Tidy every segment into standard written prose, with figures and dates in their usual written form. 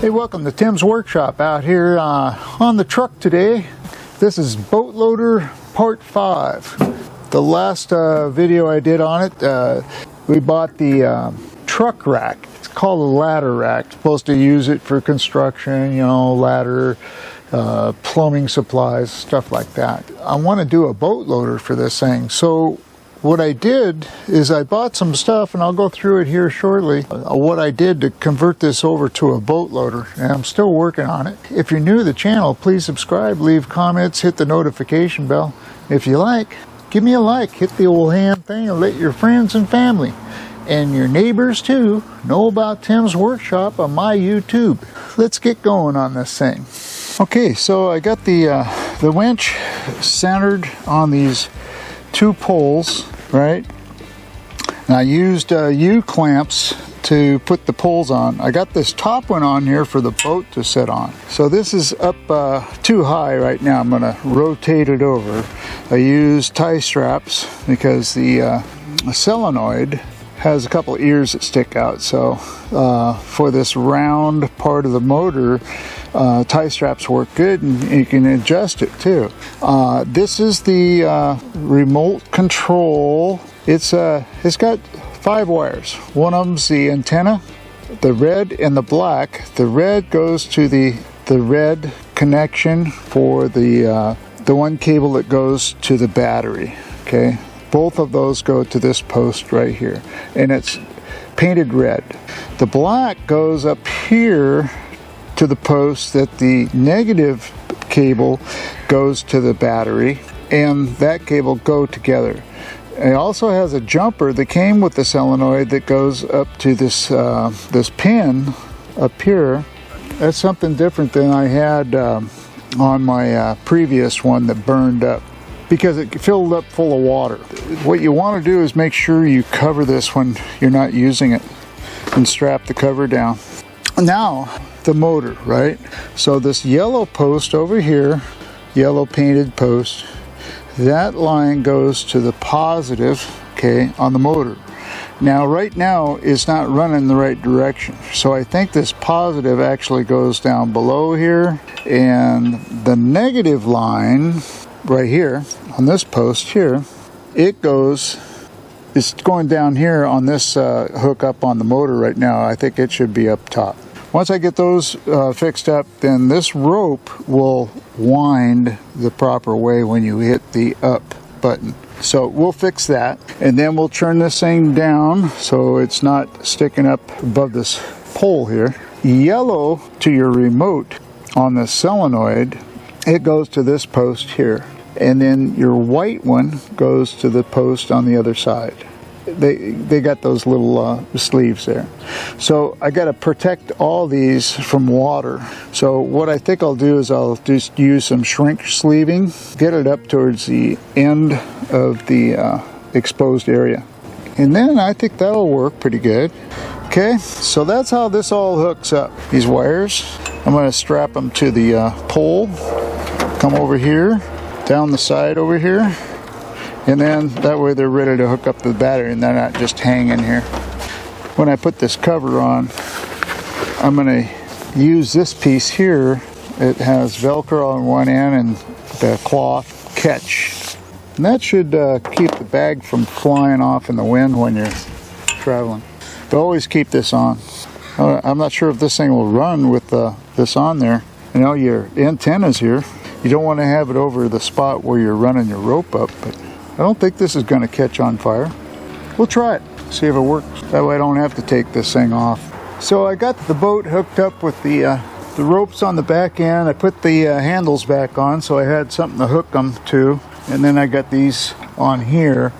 Hey, welcome to Tim's Workshop out here on the truck today. This is boat loader part 5. The last video I did on it, we bought the truck rack. It's called a ladder rack. Supposed to use it for construction, you know, ladder, plumbing supplies, stuff like that. I want to do a boat loader for this thing. So what I did is I bought some stuff, and I'll go through it here shortly, what I did to convert this over to a boat loader, and I'm still working on it. If you're new to the channel, please subscribe, leave comments, hit the notification bell. If you like, give me a like, hit the old hand thing, and let your friends and family and your neighbors too know about Tim's Workshop on my YouTube. Let's get going on this thing. Okay, so I got the winch centered on these 2 poles, right? And I used U-clamps to put the poles on. I got this top one on here for the boat to sit on. So this is up too high right now. I'm going to rotate it over. I used tie straps because the solenoid has a couple ears that stick out. So for this round part of the motor, tie straps work good, and you can adjust it too. This is the remote control. It's got 5 wires. One of them's the antenna, the red and the black. The red goes to the red connection for the one cable that goes to the battery. Okay, both of those go to this post right here, and it's painted red. The black goes up here to the post that the negative cable goes to the battery, and that cable go together. It also has a jumper that came with the solenoid that goes up to this this pin up here. That's something different than I had on my previous one that burned up, because it filled up full of water. What you want to do is make sure you cover this when you're not using it, and strap the cover down. Now the motor, right? So this yellow post over here, yellow painted post, that line goes to the positive, okay, on the motor. Now right now it's not running the right direction, so I think this positive actually goes down below here, and the negative line right here on this post here, it's going down here on this hook up on the motor right now. I think it should be up top. Once I get those fixed up, then this rope will wind the proper way when you hit the up button. So we'll fix that, and then we'll turn this thing down so it's not sticking up above this pole here. Yellow to your remote on the solenoid, it goes to this post here, and then your white one goes to the post on the other side. They got those little sleeves there. So I got to protect all these from water. So what I think I'll do is I'll just use some shrink sleeving, get it up towards the end of the exposed area, and then I think that'll work pretty good. Okay, so that's how this all hooks up. These wires, I'm going to strap them to the pole, come over here, down the side over here, and then that way they're ready to hook up the battery and they're not just hanging here. When I put this cover on, I'm going to use this piece here. It has Velcro on one end and the cloth catch. And that should keep the bag from flying off in the wind when you're traveling. But always keep this on. I'm not sure if this thing will run with this on there. You know, your antenna's here. You don't want to have it over the spot where you're running your rope up, but I don't think this is going to catch on fire. We'll try it, see if it works. That way I don't have to take this thing off. So I got the boat hooked up with the ropes on the back end. I put the handles back on so I had something to hook them to. And then I got these on here.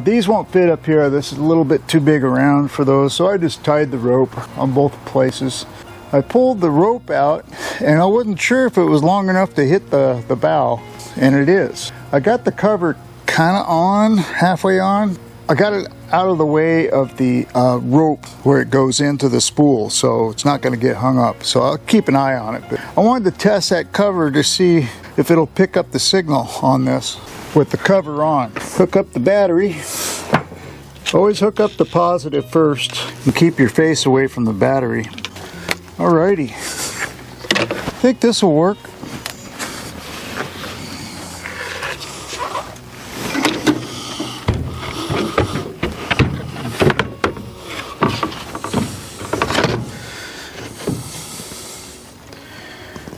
These won't fit up here. This is a little bit too big around for those, so I just tied the rope on both places. I pulled the rope out, and I wasn't sure if it was long enough to hit the bow, and it is. I got the cover kind of on, halfway on. I got it out of the way of the rope where it goes into the spool, so it's not going to get hung up. So I'll keep an eye on it. But I wanted to test that cover to see if it'll pick up the signal on this with the cover on. Hook up the battery. Always hook up the positive first and keep your face away from the battery. Alrighty. think this will work.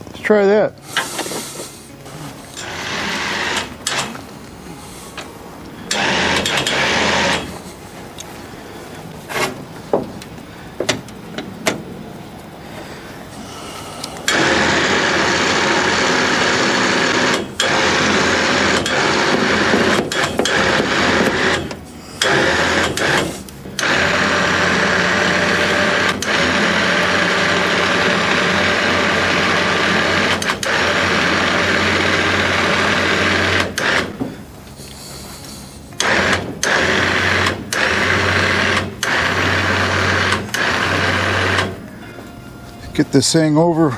Let's try that. Get this thing over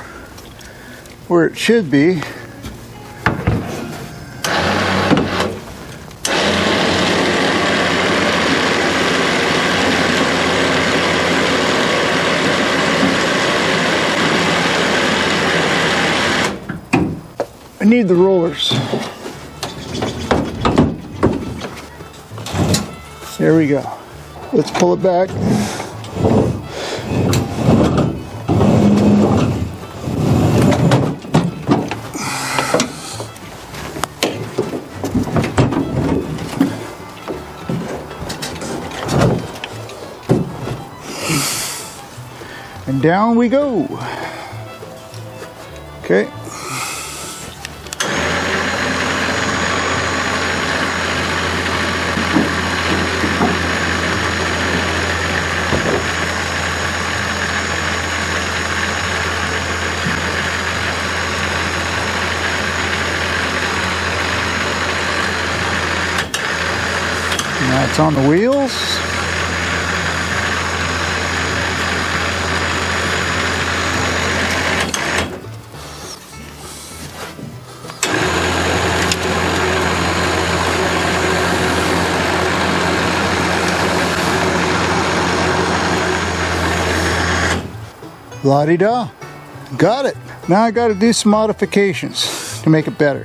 where it should be. I need the rollers. There we go. Let's pull it back. And down we go. Okay. Now it's on the wheels. La-di-da, got it. Now I got to do some modifications to make it better.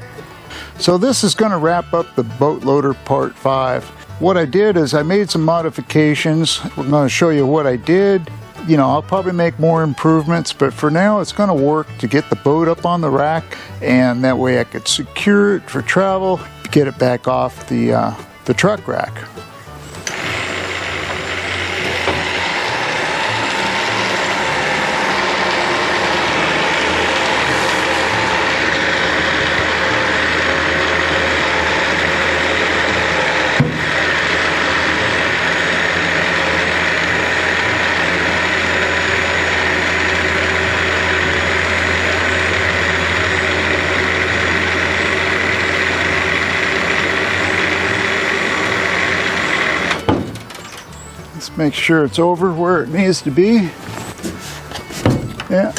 So this is going to wrap up the boat loader part 5. What I did is I made some modifications. We're going to show you what I did. You know, I'll probably make more improvements, but for now it's going to work to get the boat up on the rack, and that way I could secure it for travel, get it back off the truck rack. Let's make sure it's over where it needs to be. Yeah.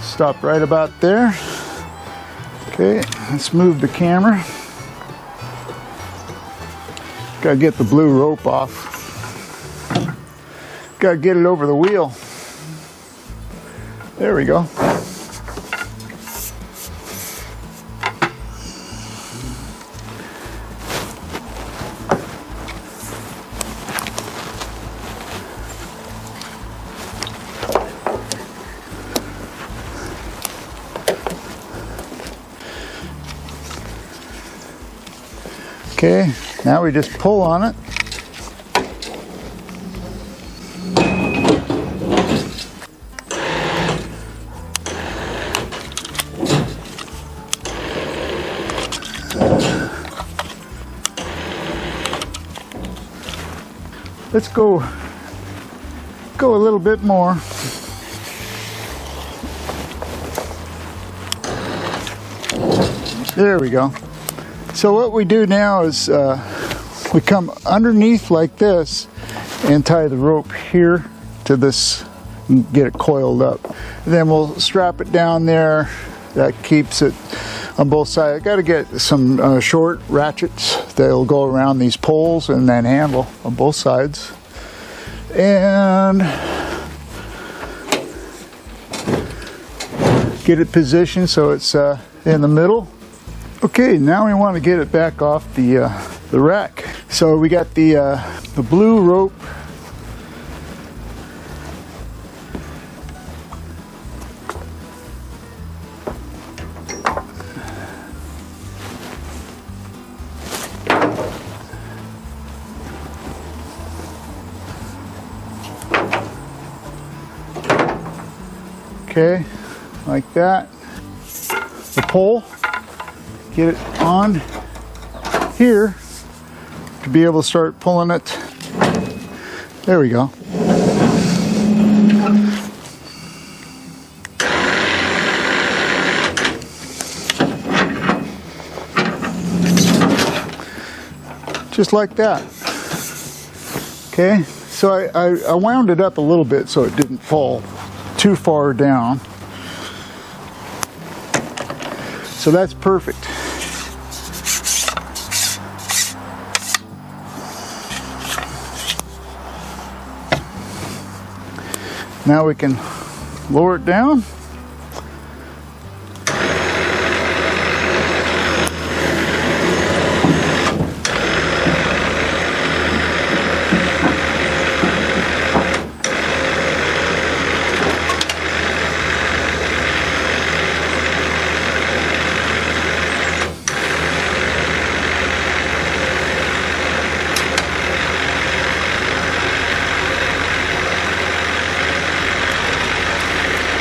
Stop right about there. Okay, let's move the camera. Gotta get the blue rope off. Gotta get it over the wheel. There we go. Okay, now we just pull on it. Let's go a little bit more. There we go. So what we do now is we come underneath like this and tie the rope here to this and get it coiled up. And then we'll strap it down there. That keeps it on both sides. I got to get some short ratchets that'll go around these poles and then handle on both sides. And get it positioned so it's in the middle. Okay, now we want to get it back off the rack. So we got the blue rope. Okay, like that. The pole, get it on here to be able to start pulling it. There we go. Just like that. Okay, so I wound it up a little bit so it didn't fall too far down. So that's perfect. Now we can lower it down.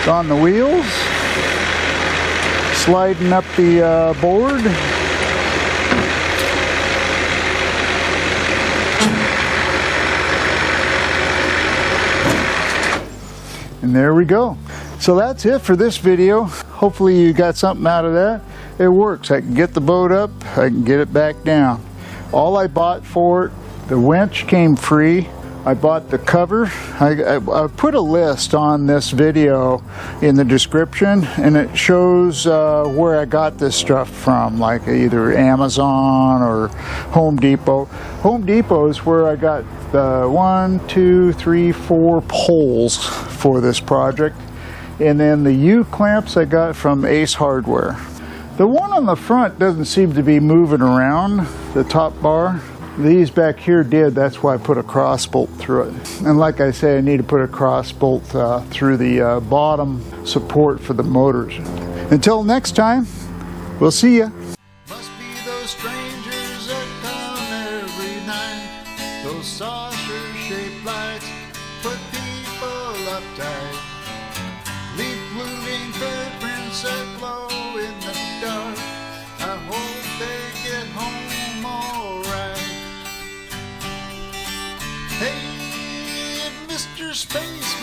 On the wheels, sliding up the board. And there we go. So that's it for this video. Hopefully you got something out of that. It works. I can get the boat up, I can get it back down. All I bought for it, the winch came free. I bought the cover. I put a list on this video in the description, and it shows where I got this stuff from, like either Amazon or Home Depot. Home Depot is where I got the 1, 2, 3, 4 poles for this project. And then the U-clamps I got from Ace Hardware. The one on the front doesn't seem to be moving around, the top bar. These back here did, that's why I put a cross bolt through it. And like I say, I need to put a cross bolt through the bottom support for the motors. Until next time, we'll see ya. Must be those strangers that come every night. Those saucer-shaped lights put people uptight. Leave polluting footprints that glow in the dark. I hope they get home alright. Hey, Mr. Space